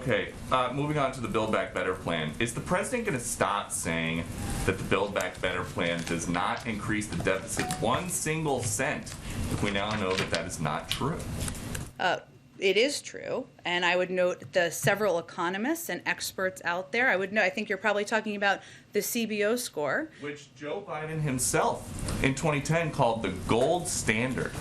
Okay, moving on to the Build Back Better plan. Is the president going to stop saying that the Build Back Better plan does not increase the deficit 1 single cent if we now know that that is not true? It is true, and I would note the several economists and experts out there. I think you're probably talking about the CBO score, which Joe Biden himself in 2010 called the gold standard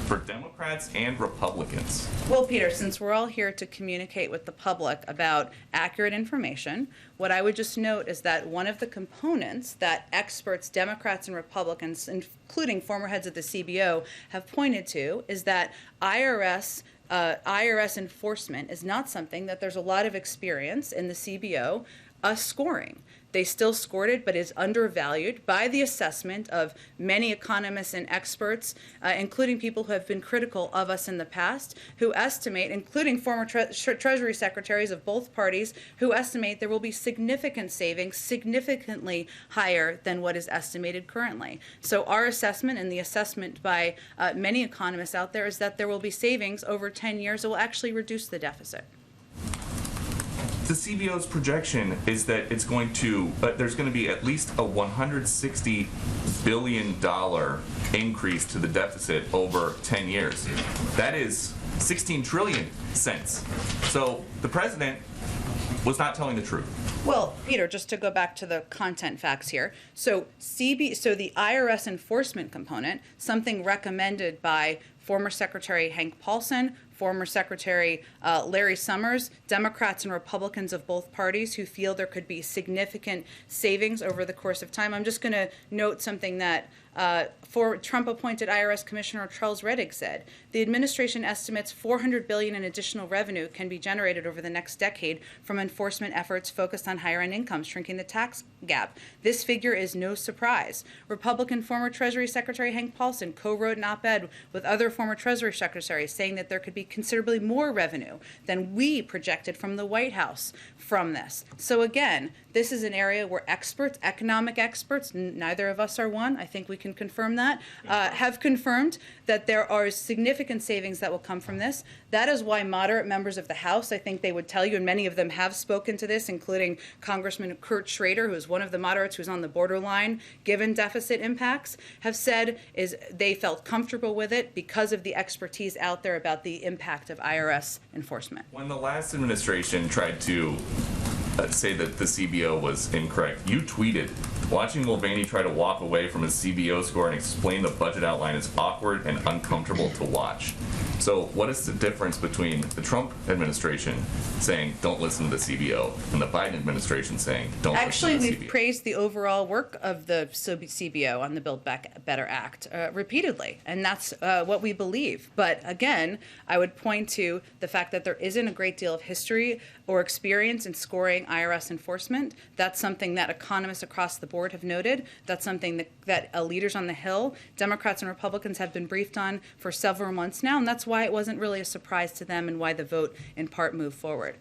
for Democrats and Republicans. Well, Peter, since we're all here to communicate with the public about accurate information, what I would just note is that one of the components that experts, Democrats and Republicans, including former heads of the CBO, have pointed to is that IRS enforcement is not something that there's a lot of experience in the CBO scoring. They still scored it, but is undervalued by the assessment of many economists and experts, including people who have been critical of us in the past, who estimate, including former Treasury secretaries of both parties, who estimate there will be significant savings, significantly higher than what is estimated currently. So our assessment and the assessment by many economists out there is that there will be savings over 10 years that will actually reduce the deficit. The CBO's projection is that it's going to, there's going to be at least a $160 billion increase to the deficit over 10 years. That is 16 trillion cents. So the president was not telling the truth. Well, Peter, just to go back to the content facts here. So the IRS enforcement component, something recommended by former Secretary Hank Paulson, former Secretary Larry Summers, Democrats and Republicans of both parties who feel there could be significant savings over the course of time. I'm just going to note something that for Trump-appointed IRS Commissioner Charles Rettig said. The administration estimates $400 billion in additional revenue can be generated over the next decade from enforcement efforts focused on higher-end incomes, shrinking the tax gap. This figure is no surprise. Republican former Treasury Secretary Hank Paulson co-wrote an op-ed with other former Treasury secretaries saying that there could be considerably more revenue than we projected from the White House from this. So again, this is an area where experts, economic experts, neither of us are one, I think we can confirm that, have confirmed that there are significant savings that will come from this. That is why moderate members of the House, I think they would tell you, and many of them have spoken to this, including Congressman Kurt Schrader, who is one of the moderates who's on the borderline given deficit impacts, have said is they felt comfortable with it because of the expertise out there about the impact of IRS enforcement. When the last administration tried to say that the CBO was incorrect, you tweeted, "Watching Mulvaney try to walk away from his CBO score and explain the budget outline is awkward and uncomfortable to watch." So what is the difference between the Trump administration saying don't listen to the CBO and the Biden administration saying don't listen to the CBO? Actually, we've praised the overall work of the CBO on the Build Back Better Act repeatedly, and that's what we believe. But again, I would point to the fact that there isn't a great deal of history or experience in scoring IRS enforcement. That's something that economists across the board have noted. That's something that leaders on the Hill, Democrats and Republicans, have been briefed on for several months now, and that's why it wasn't really a surprise to them and why the vote in part moved forward.